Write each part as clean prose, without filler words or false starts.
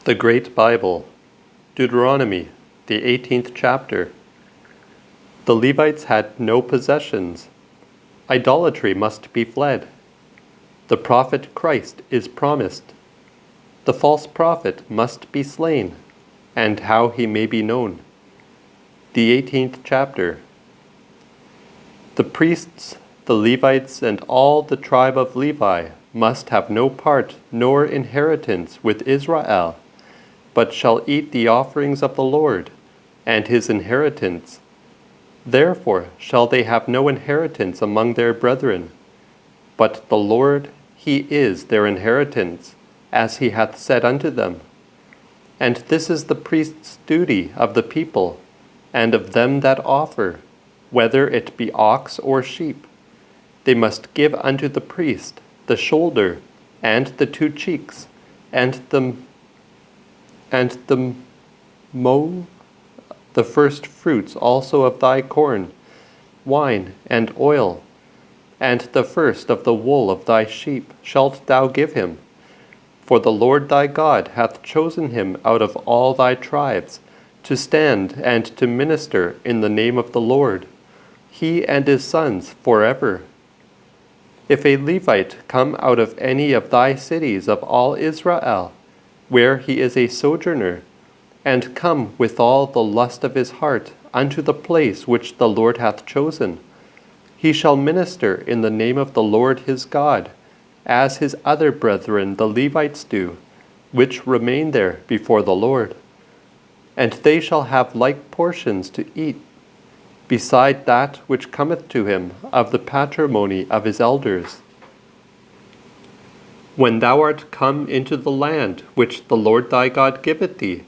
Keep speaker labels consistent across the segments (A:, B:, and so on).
A: The Great Bible, Deuteronomy, the 18th chapter. The Levites had no possessions. Idolatry must be fled. The prophet Christ is promised. The false prophet must be slain, and how he may be known. The 18th chapter. The priests, the Levites, and all the tribe of Levi must have no part nor inheritance with Israel, but shall eat the offerings of the Lord, and his inheritance. Therefore shall they have no inheritance among their brethren. But the Lord, he is their inheritance, as he hath said unto them. And this is the priest's duty of the people, and of them that offer, whether it be ox or sheep. They must give unto the priest the shoulder, and the 2 cheeks, and the first fruits also of thy corn, wine, and oil, and the first of the wool of thy sheep shalt thou give him. For the Lord thy God hath chosen him out of all thy tribes, to stand and to minister in the name of the Lord, he and his sons forever. If a Levite come out of any of thy cities of all Israel, where he is a sojourner, and come with all the lust of his heart unto the place which the Lord hath chosen, he shall minister in the name of the Lord his God, as his other brethren the Levites do, which remain there before the Lord. And they shall have like portions to eat, beside that which cometh to him of the patrimony of his elders. When thou art come into the land which the Lord thy God giveth thee,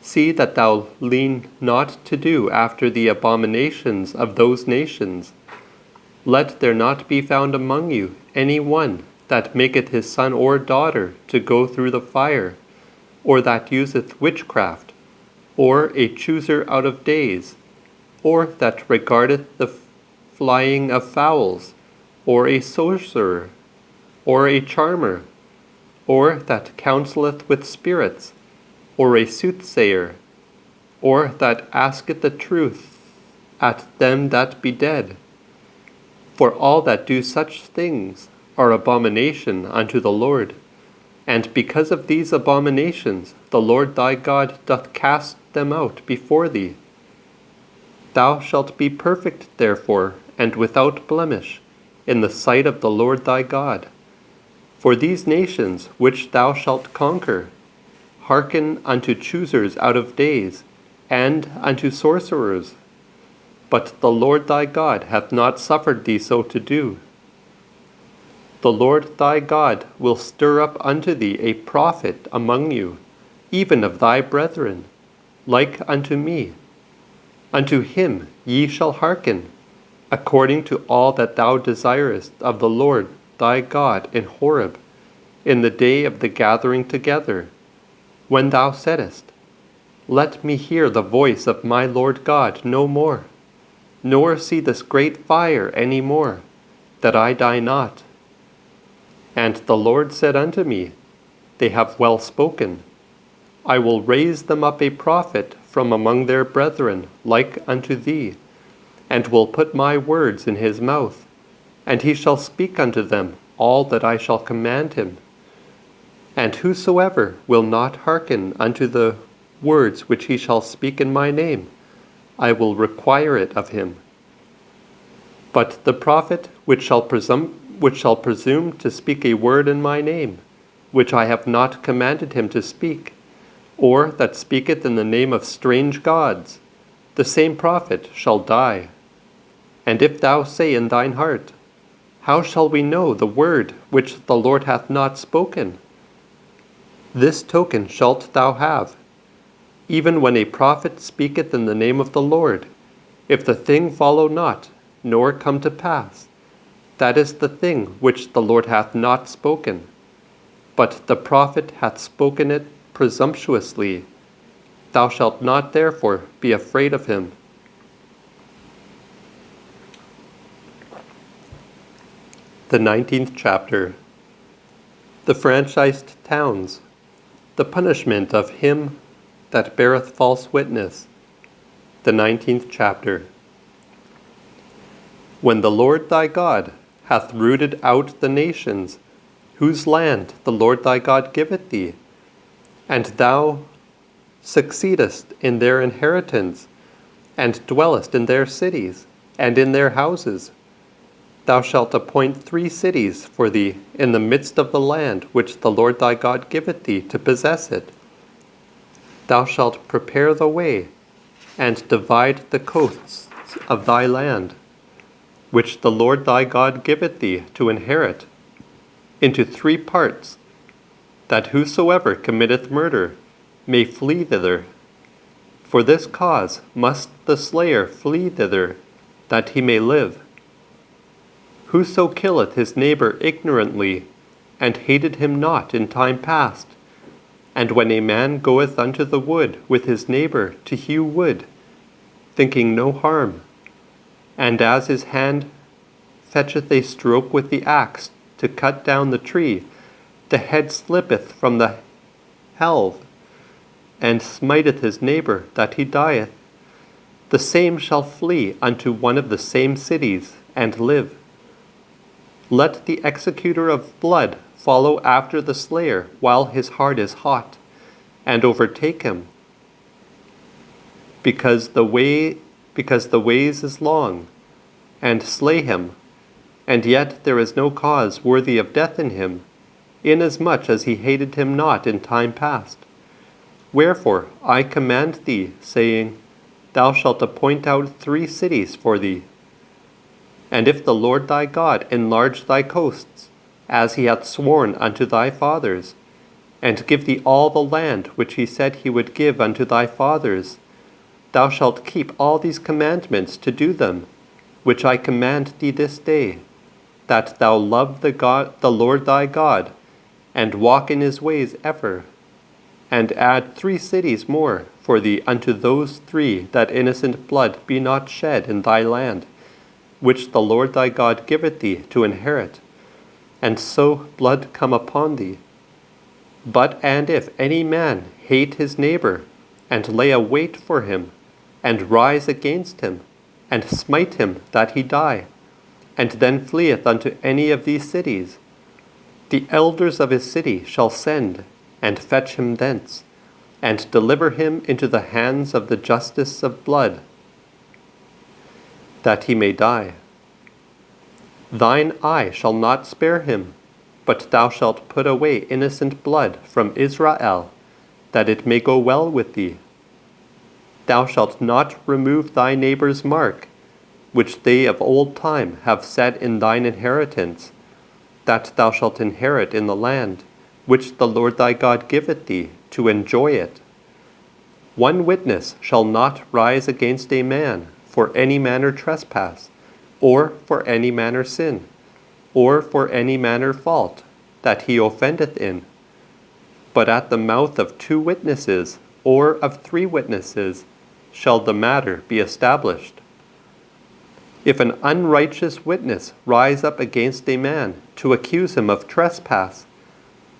A: see that thou lean not to do after the abominations of those nations. Let there not be found among you any one that maketh his son or daughter to go through the fire, or that useth witchcraft, or a chooser out of days, or that regardeth the flying of fowls, or a sorcerer, or a charmer, or that counselleth with spirits, or a soothsayer, or that asketh the truth at them that be dead. For all that do such things are abomination unto the Lord. And because of these abominations the Lord thy God doth cast them out before thee. Thou shalt be perfect therefore, and without blemish, in the sight of the Lord thy God. For these nations which thou shalt conquer hearken unto choosers out of days, and unto sorcerers. But the Lord thy God hath not suffered thee so to do. The Lord thy God will stir up unto thee a prophet among you, even of thy brethren, like unto me. Unto him ye shall hearken, according to all that thou desirest of the Lord thy God in Horeb, in the day of the gathering together, when thou saidest, Let me hear the voice of my Lord God no more, nor see this great fire any more, that I die not. And the Lord said unto me, They have well spoken. I will raise them up a prophet from among their brethren like unto thee, and will put my words in his mouth, and he shall speak unto them all that I shall command him. And whosoever will not hearken unto the words which he shall speak in my name, I will require it of him. But the prophet which shall presume to speak a word in my name, which I have not commanded him to speak, or that speaketh in the name of strange gods, the same prophet shall die. And if thou say in thine heart, How shall we know the word which the Lord hath not spoken? This token shalt thou have, even when a prophet speaketh in the name of the Lord, if the thing follow not, nor come to pass, that is the thing which the Lord hath not spoken. But the prophet hath spoken it presumptuously. Thou shalt not therefore be afraid of him. The 19th chapter. The franchised towns. The punishment of him that beareth false witness. The 19th chapter. When the Lord thy God hath rooted out the nations, whose land the Lord thy God giveth thee, and thou succeedest in their inheritance, and dwellest in their cities, and in their houses, thou shalt appoint 3 cities for thee in the midst of the land which the Lord thy God giveth thee to possess it. Thou shalt prepare the way, and divide the coasts of thy land, which the Lord thy God giveth thee to inherit, into 3 parts, that whosoever committeth murder may flee thither. For this cause must the slayer flee thither, that he may live. Whoso killeth his neighbor ignorantly, and hated him not in time past, and when a man goeth unto the wood with his neighbor to hew wood, thinking no harm, and as his hand fetcheth a stroke with the axe to cut down the tree, the head slippeth from the helve, and smiteth his neighbor that he dieth, the same shall flee unto one of the same cities, and live. Let the executor of blood follow after the slayer while his heart is hot, and overtake him, because the ways is long, and slay him, and yet there is no cause worthy of death in him, inasmuch as he hated him not in time past. Wherefore I command thee, saying, Thou shalt appoint out 3 cities for thee. And if the Lord thy God enlarge thy coasts, as he hath sworn unto thy fathers, and give thee all the land which he said he would give unto thy fathers, thou shalt keep all these commandments to do them, which I command thee this day, that thou love the Lord thy God, and walk in his ways ever, and add 3 cities more for thee unto those 3, that innocent blood be not shed in thy land, which the Lord thy God giveth thee to inherit, and so blood come upon thee. But and if any man hate his neighbor, and lay a wait for him, and rise against him, and smite him that he die, and then fleeth unto any of these cities, the elders of his city shall send, and fetch him thence, and deliver him into the hands of the justice of blood, that he may die. Thine eye shall not spare him, but thou shalt put away innocent blood from Israel, that it may go well with thee. Thou shalt not remove thy neighbor's mark, which they of old time have set in thine inheritance, that thou shalt inherit in the land, which the Lord thy God giveth thee, to enjoy it. 1 witness shall not rise against a man for any manner trespass, or for any manner sin, or for any manner fault, that he offendeth in. But at the mouth of 2 witnesses, or of 3 witnesses, shall the matter be established. If an unrighteous witness rise up against a man to accuse him of trespass,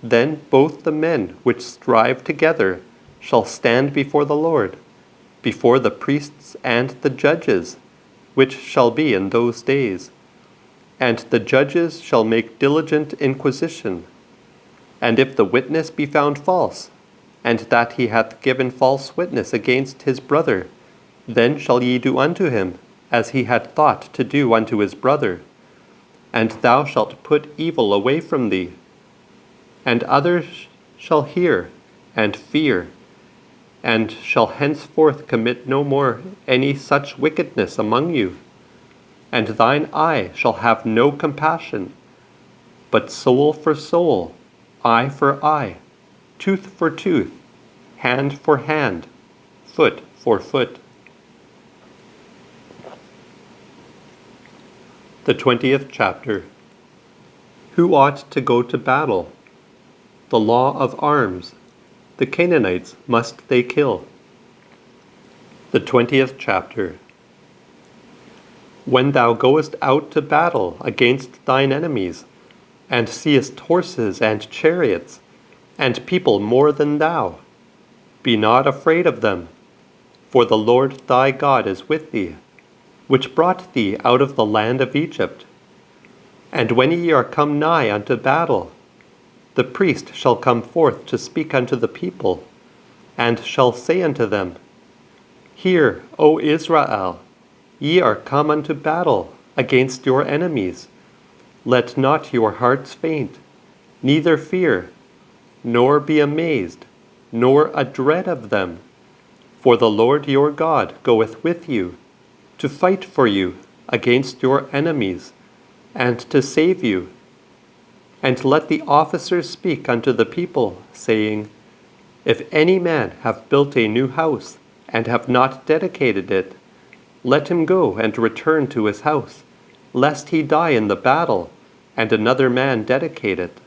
A: then both the men which strive together shall stand before the Lord, before the priests and the judges, which shall be in those days. And the judges shall make diligent inquisition. And if the witness be found false, and that he hath given false witness against his brother, then shall ye do unto him as he had thought to do unto his brother. And thou shalt put evil away from thee. And others shall hear and fear, and shall henceforth commit no more any such wickedness among you. And thine eye shall have no compassion, but soul for soul, eye for eye, tooth for tooth, hand for hand, foot for foot. The 20th chapter. Who ought to go to battle? The law of arms. The Canaanites must they kill. The 20th chapter. When thou goest out to battle against thine enemies, and seest horses and chariots, and people more than thou. Be not afraid of them, for the Lord thy God is with thee, which brought thee out of the land of Egypt. And when ye are come nigh unto battle, the priest shall come forth to speak unto the people, and shall say unto them, Hear, O Israel, ye are come unto battle against your enemies. Let not your hearts faint, neither fear, nor be amazed, nor adread of them. For the Lord your God goeth with you, to fight for you against your enemies, and to save you. And let the officers speak unto the people, saying, If any man have built a new house, and have not dedicated it, let him go and return to his house, lest he die in the battle, and another man dedicate it.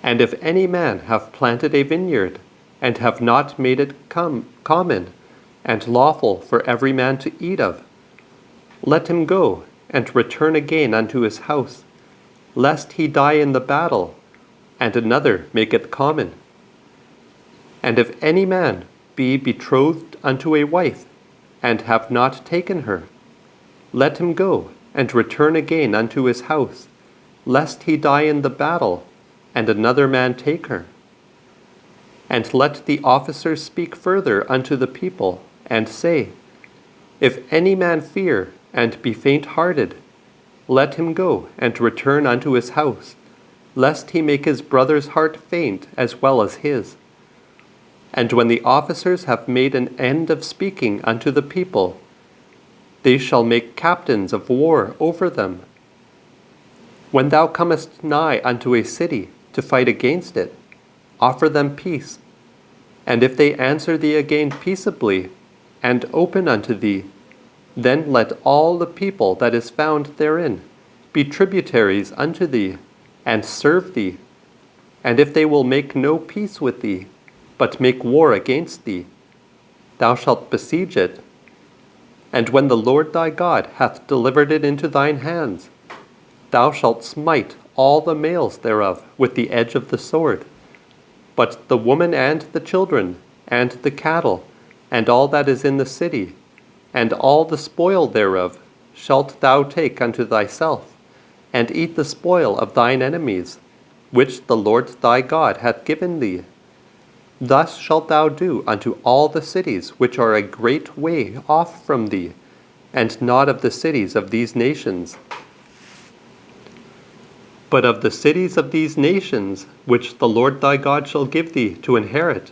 A: And if any man have planted a vineyard, and have not made it common and lawful for every man to eat of, let him go and return again unto his house, lest he die in the battle, and another make it common. And if any man be betrothed unto a wife, and have not taken her, let him go and return again unto his house, lest he die in the battle, and another man take her. And let the officers speak further unto the people, and say, If any man fear and be faint-hearted, let him go and return unto his house, lest he make his brother's heart faint as well as his. And when the officers have made an end of speaking unto the people, they shall make captains of war over them. When thou comest nigh unto a city to fight against it, offer them peace. And if they answer thee again peaceably, and open unto thee, then let all the people that is found therein be tributaries unto thee, and serve thee. And if they will make no peace with thee, but make war against thee, thou shalt besiege it. And when the Lord thy God hath delivered it into thine hands, thou shalt smite all the males thereof with the edge of the sword. But the woman and the children, and the cattle, and all that is in the city, and all the spoil thereof, shalt thou take unto thyself, and eat the spoil of thine enemies, which the Lord thy God hath given thee. Thus shalt thou do unto all the cities which are a great way off from thee, and not of the cities of these nations. But of the cities of these nations, which the Lord thy God shall give thee to inherit,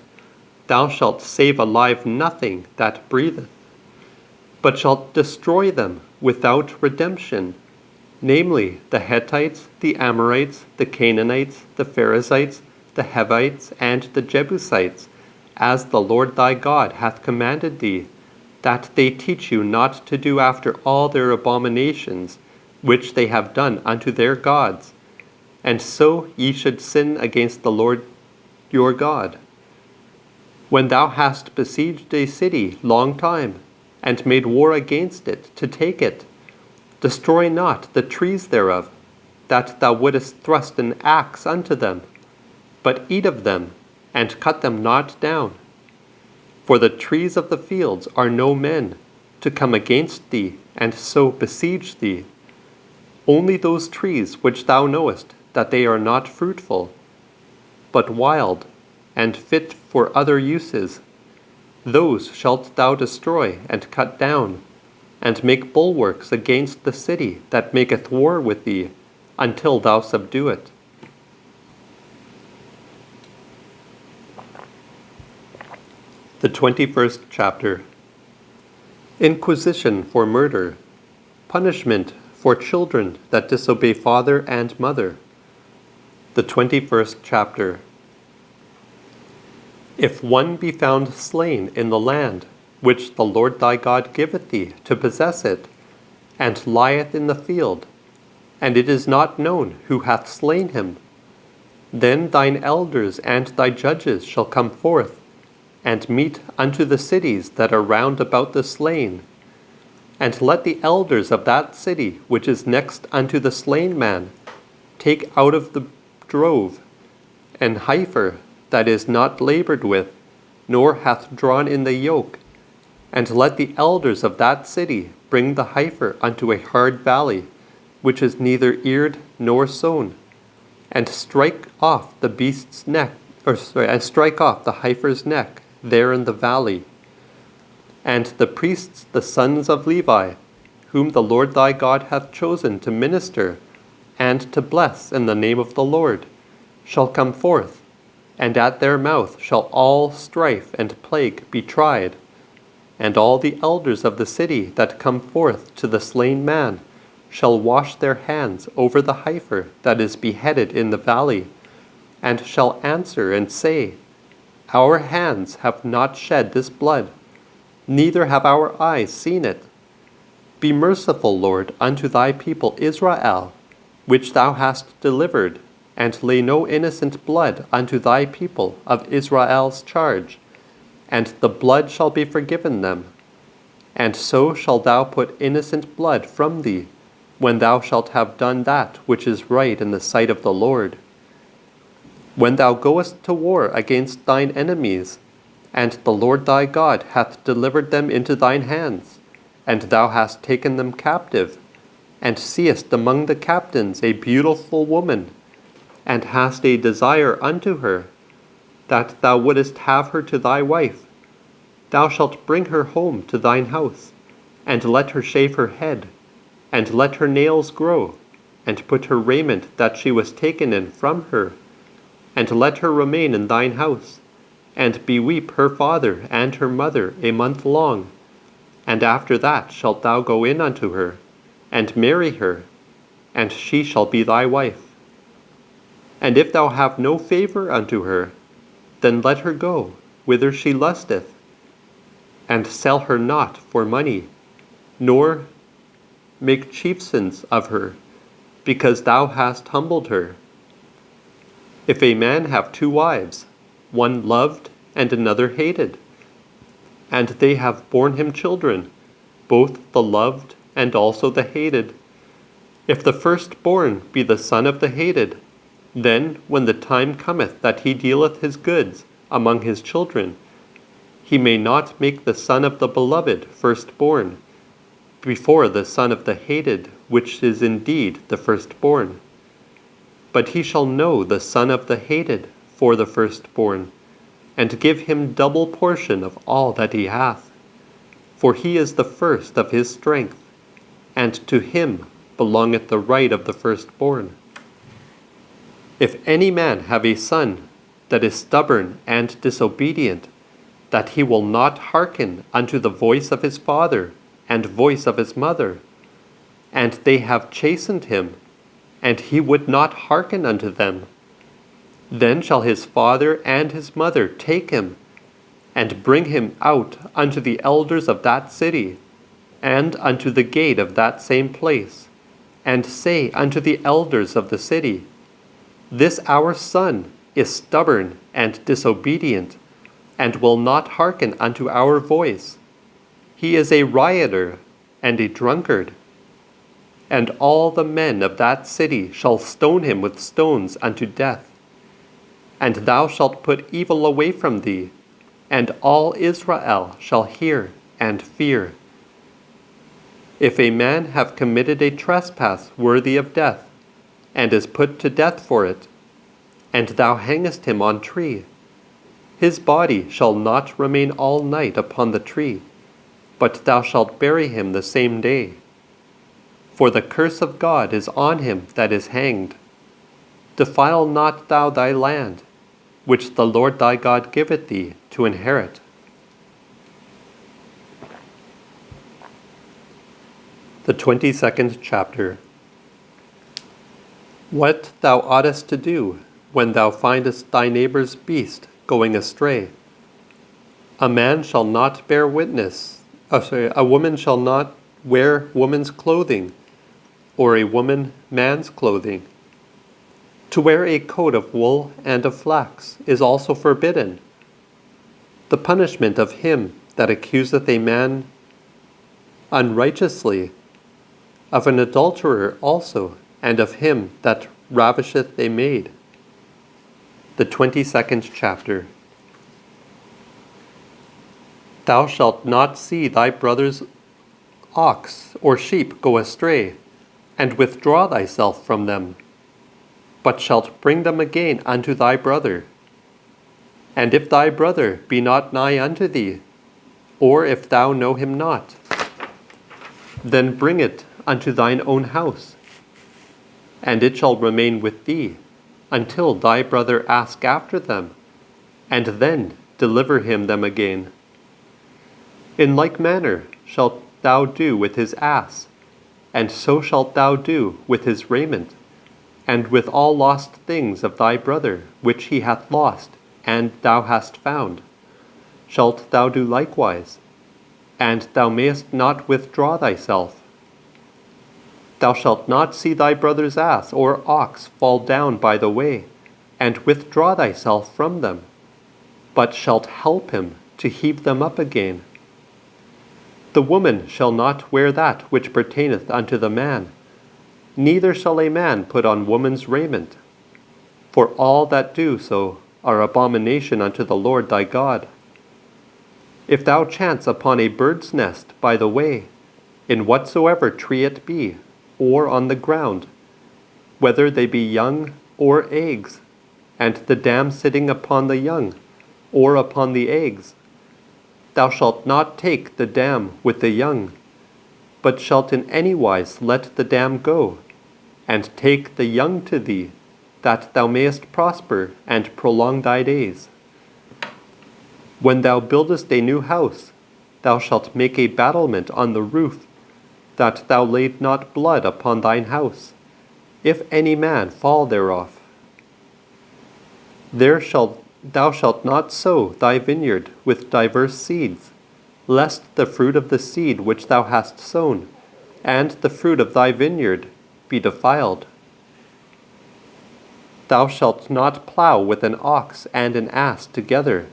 A: thou shalt save alive nothing that breatheth, but shalt destroy them without redemption, namely the Hittites, the Amorites, the Canaanites, the Perizzites, the Hivites, and the Jebusites, as the Lord thy God hath commanded thee, that they teach you not to do after all their abominations, which they have done unto their gods, and so ye should sin against the Lord your God. When thou hast besieged a city long time, and made war against it to take it, destroy not the trees thereof, that thou wouldest thrust an axe unto them, but eat of them, and cut them not down. For the trees of the fields are no men, to come against thee, and so besiege thee. Only those trees which thou knowest that they are not fruitful, but wild, and fit for other uses, those shalt thou destroy and cut down, and make bulwarks against the city that maketh war with thee, until thou subdue it. The 21st chapter. Inquisition for murder. Punishment for children that disobey father and mother. The 21st chapter. If one be found slain in the land, which the Lord thy God giveth thee to possess it, and lieth in the field, and it is not known who hath slain him, then thine elders and thy judges shall come forth, and meet unto the cities that are round about the slain. And let the elders of that city which is next unto the slain man take out of the drove an heifer that is not labored with, nor hath drawn in the yoke. And let the elders of that city bring the heifer unto a hard valley, which is neither eared nor sown, and strike off the beast's neck, and strike off the heifer's neck there in the valley. And the priests, the sons of Levi, whom the Lord thy God hath chosen to minister and to bless in the name of the Lord, shall come forth, and at their mouth shall all strife and plague be tried. And all the elders of the city that come forth to the slain man shall wash their hands over the heifer that is beheaded in the valley, and shall answer and say, Our hands have not shed this blood, neither have our eyes seen it. Be merciful, Lord, unto thy people Israel, which thou hast delivered, and lay no innocent blood unto thy people of Israel's charge, and the blood shall be forgiven them. And so shalt thou put innocent blood from thee, when thou shalt have done that which is right in the sight of the Lord. When thou goest to war against thine enemies, and the Lord thy God hath delivered them into thine hands, and thou hast taken them captive, and seest among the captains a beautiful woman, and hast a desire unto her, that thou wouldest have her to thy wife, thou shalt bring her home to thine house, and let her shave her head, and let her nails grow, and put her raiment that she was taken in from her, and let her remain in thine house, and beweep her father and her mother a month long. And after that shalt thou go in unto her, and marry her, and she shall be thy wife. And if thou have no favor unto her, then let her go whither she lusteth, and sell her not for money, nor make chieftains of her, because thou hast humbled her. If a man have two wives, one loved and another hated, and they have borne him children, both the loved and also the hated, if the firstborn be the son of the hated, then when the time cometh that he dealeth his goods among his children, he may not make the son of the beloved firstborn, before the son of the hated, which is indeed the firstborn. But he shall know the son of the hated for the firstborn, and give him double portion of all that he hath. For he is the first of his strength, and to him belongeth the right of the firstborn. If any man have a son that is stubborn and disobedient, that he will not hearken unto the voice of his father and voice of his mother, and they have chastened him, and he would not hearken unto them, then shall his father and his mother take him, and bring him out unto the elders of that city, and unto the gate of that same place, and say unto the elders of the city, This our son is stubborn and disobedient, and will not hearken unto our voice. He is a rioter and a drunkard. And all the men of that city shall stone him with stones unto death. And thou shalt put evil away from thee, and all Israel shall hear and fear. If a man have committed a trespass worthy of death, and is put to death for it, and thou hangest him on tree, his body shall not remain all night upon the tree, but thou shalt bury him the same day. For the curse of God is on him that is hanged. Defile not thou thy land, which the Lord thy God giveth thee to inherit. The 22nd chapter. What thou oughtest to do when thou findest thy neighbor's beast going astray. A man shall not bear witness, a woman shall not wear woman's clothing, or a woman man's clothing. To wear a coat of wool and of flax is also forbidden. The punishment of him that accuseth a man unrighteously, of an adulterer also, and of him that ravisheth a maid. The 22nd chapter. Thou shalt not see thy brother's ox or sheep go astray, and withdraw thyself from them, but shalt bring them again unto thy brother. And if thy brother be not nigh unto thee, or if thou know him not, then bring it unto thine own house, and it shall remain with thee, until thy brother ask after them, and then deliver him them again. In like manner shalt thou do with his ass, and so shalt thou do with his raiment, and with all lost things of thy brother, which he hath lost, and thou hast found, shalt thou do likewise, and thou mayest not withdraw thyself. Thou shalt not see thy brother's ass or ox fall down by the way, and withdraw thyself from them, but shalt help him to heap them up again. The woman shall not wear that which pertaineth unto the man, neither shall a man put on woman's raiment, for all that do so are abomination unto the Lord thy God. If thou chance upon a bird's nest by the way, in whatsoever tree it be, or on the ground, whether they be young or eggs, and the dam sitting upon the young, or upon the eggs, thou shalt not take the dam with the young, but shalt in any wise let the dam go, and take the young to thee, that thou mayest prosper and prolong thy days. When thou buildest a new house, thou shalt make a battlement on the roof, that thou lay not blood upon thine house, if any man fall thereof. Thou shalt not sow thy vineyard with diverse seeds, lest the fruit of the seed which thou hast sown, and the fruit of thy vineyard, be defiled. Thou shalt not plow with an ox and an ass together.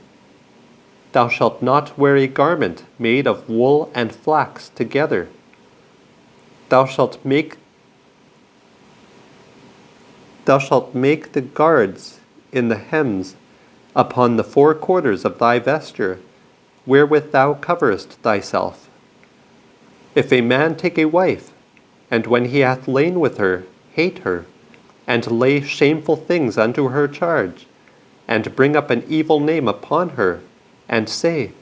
A: Thou shalt not wear a garment made of wool and flax together. Thou shalt make the guards in the hems upon the four quarters of thy vesture, wherewith thou coverest thyself. If a man take a wife, and when he hath lain with her, hate her, and lay shameful things unto her charge, and bring up an evil name upon her, and say,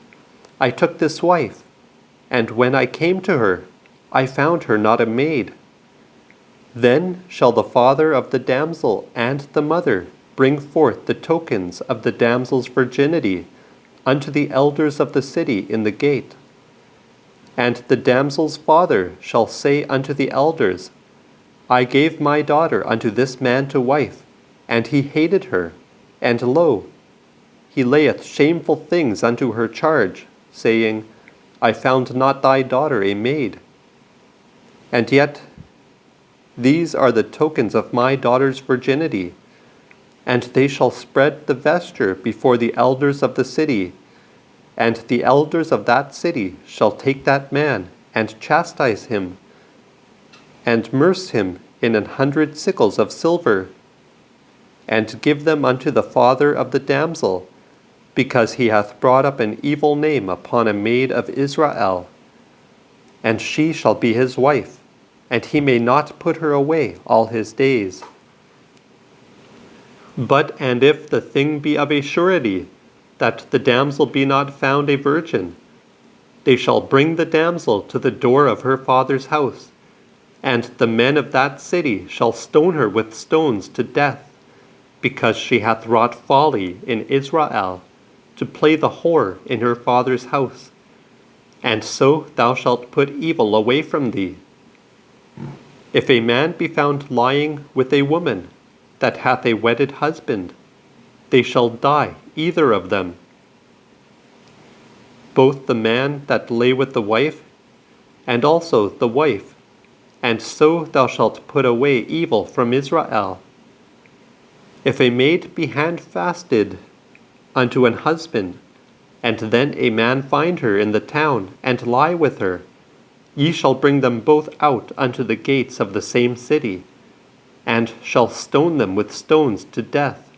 A: I took this wife, and when I came to her, I found her not a maid. Then shall the father of the damsel and the mother bring forth the tokens of the damsel's virginity unto the elders of the city in the gate. And the damsel's father shall say unto the elders, I gave my daughter unto this man to wife, and he hated her, and lo, he layeth shameful things unto her charge, saying, I found not thy daughter a maid. And yet these are the tokens of my daughter's virginity, and they shall spread the vesture before the elders of the city, and the elders of that city shall take that man, and chastise him, and merce him in 100 sickles of silver, and give them unto the father of the damsel, because he hath brought up an evil name upon a maid of Israel. And she shall be his wife, and he may not put her away all his days. But and if the thing be of a surety, that the damsel be not found a virgin, they shall bring the damsel to the door of her father's house, and the men of that city shall stone her with stones to death, because she hath wrought folly in Israel, to play the whore in her father's house. And so thou shalt put evil away from thee. If a man be found lying with a woman that hath a wedded husband, they shall die, either of them, both the man that lay with the wife, and also the wife, and so thou shalt put away evil from Israel. If a maid be handfasted unto an husband, and then a man find her in the town, and lie with her, ye shall bring them both out unto the gates of the same city, and shall stone them with stones to death.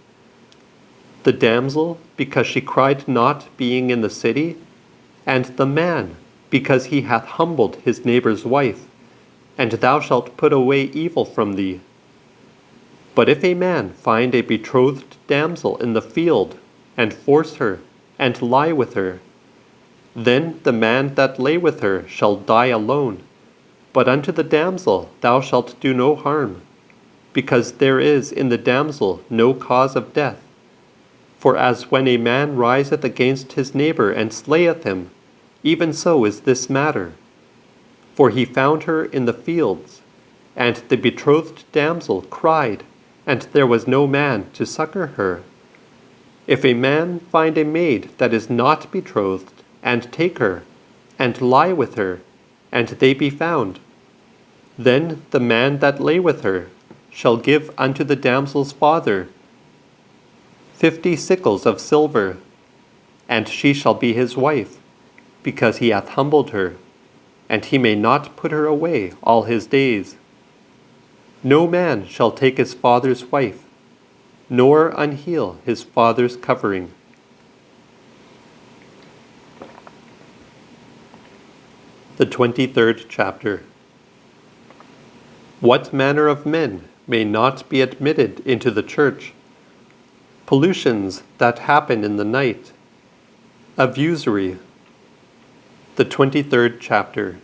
A: the damsel, because she cried not being in the city, and the man, because he hath humbled his neighbor's wife, and thou shalt put away evil from thee. But if a man find a betrothed damsel in the field, and force her, and lie with her, then the man that lay with her shall die alone, but unto the damsel thou shalt do no harm, because there is in the damsel no cause of death. For as when a man riseth against his neighbor and slayeth him, even so is this matter. For he found her in the fields, and the betrothed damsel cried, and there was no man to succor her. If a man find a maid that is not betrothed, and take her, and lie with her, and they be found, then the man that lay with her shall give unto the damsel's father 50 sickles of silver, and she shall be his wife, because he hath humbled her, and he may not put her away all his days. No man shall take his father's wife, nor unheal his father's covering. The 23rd chapter. What manner of men may not be admitted into the church? Pollutions that happen in the night. Of usury. The 23rd chapter.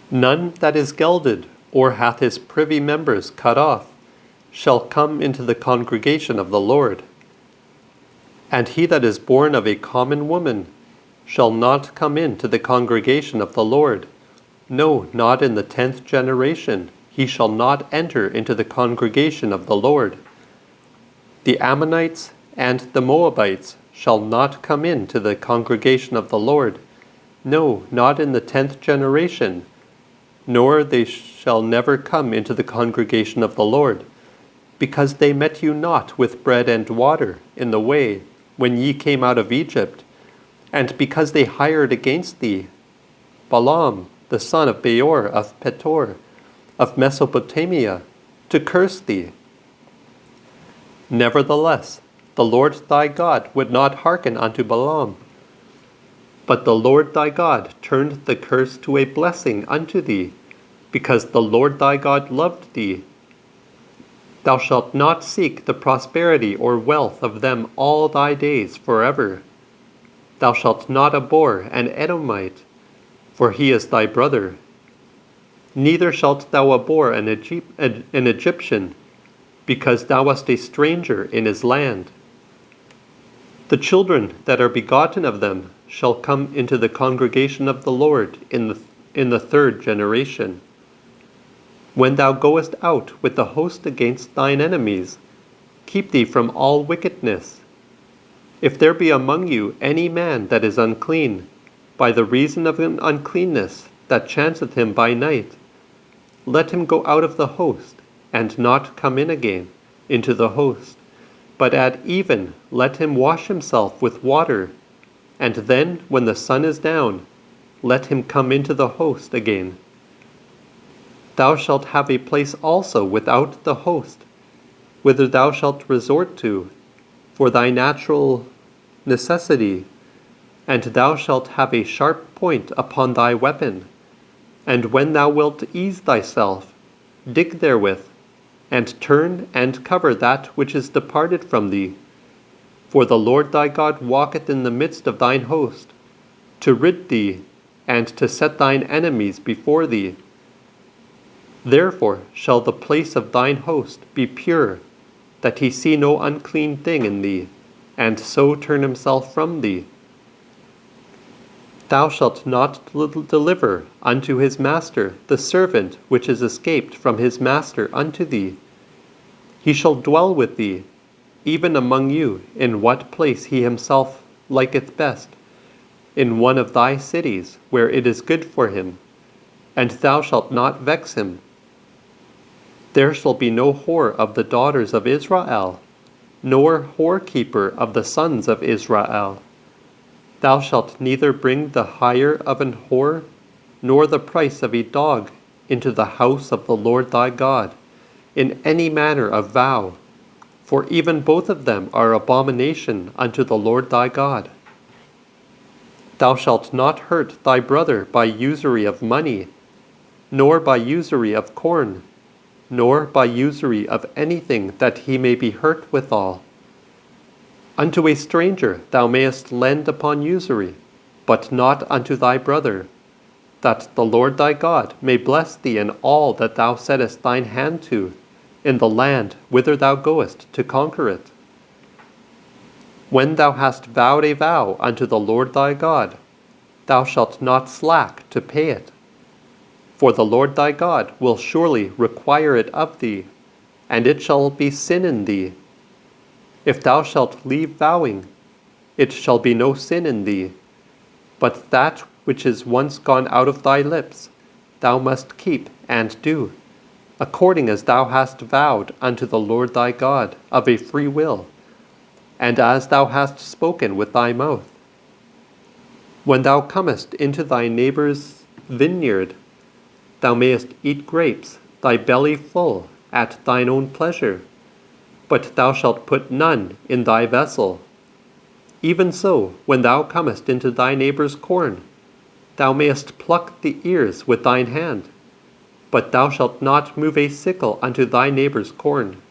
A: None that is gelded, or hath his privy members cut off, shall come into the congregation of the Lord. And he that is born of a common woman shall not come into the congregation of the Lord. No, not in the 10th generation, he shall not enter into the congregation of the Lord. The Ammonites and the Moabites shall not come into the congregation of the Lord. No, not in the 10th generation, nor they shall never come into the congregation of the Lord, because they met you not with bread and water in the way, when ye came out of Egypt, and because they hired against thee Balaam, the son of Beor of Petor, of Mesopotamia, to curse thee. Nevertheless, the Lord thy God would not hearken unto Balaam. But the Lord thy God turned the curse to a blessing unto thee, because the Lord thy God loved thee. Thou shalt not seek the prosperity or wealth of them all thy days forever. Thou shalt not abhor an Edomite, for he is thy brother. Neither shalt thou abhor an Egyptian, because thou wast a stranger in his land. The children that are begotten of them shall come into the congregation of the Lord in the 3rd generation. When thou goest out with the host against thine enemies, keep thee from all wickedness. If there be among you any man that is unclean, by the reason of an uncleanness that chanceth him by night, let him go out of the host, and not come in again into the host, but at even let him wash himself with water, and then when the sun is down, let him come into the host again. Thou shalt have a place also without the host, whither thou shalt resort to, for thy natural necessity, and thou shalt have a sharp point upon thy weapon, and when thou wilt ease thyself, dig therewith, and turn and cover that which is departed from thee. For the Lord thy God walketh in the midst of thine host, to rid thee, and to set thine enemies before thee. Therefore shall the place of thine host be pure, that he see no unclean thing in thee, and so turn himself from thee. Thou shalt not deliver unto his master the servant which is escaped from his master unto thee. He shall dwell with thee, even among you, in what place he himself liketh best, in one of thy cities, where it is good for him, and thou shalt not vex him. There shall be no whore of the daughters of Israel, nor whorekeeper of the sons of Israel. Thou shalt neither bring the hire of an whore, nor the price of a dog, into the house of the Lord thy God, in any manner of vow, For even both of them are abomination unto the Lord thy God. Thou shalt not hurt thy brother by usury of money, nor by usury of corn, nor by usury of anything that he may be hurt withal. Unto a stranger thou mayest lend upon usury, but not unto thy brother, that the Lord thy God may bless thee in all that thou settest thine hand to, in the land whither thou goest to conquer it. When thou hast vowed a vow unto the Lord thy God, thou shalt not slack to pay it. For the Lord thy God will surely require it of thee, and it shall be sin in thee. If thou shalt leave vowing, it shall be no sin in thee, but that which is once gone out of thy lips, thou must keep and do, according as thou hast vowed unto the Lord thy God of a free will, and as thou hast spoken with thy mouth. When thou comest into thy neighbour's vineyard, thou mayest eat grapes, thy belly full, at thine own pleasure, but thou shalt put none in thy vessel. Even so, when thou comest into thy neighbour's corn, thou mayest pluck the ears with thine hand, but thou shalt not move a sickle unto thy neighbour's corn.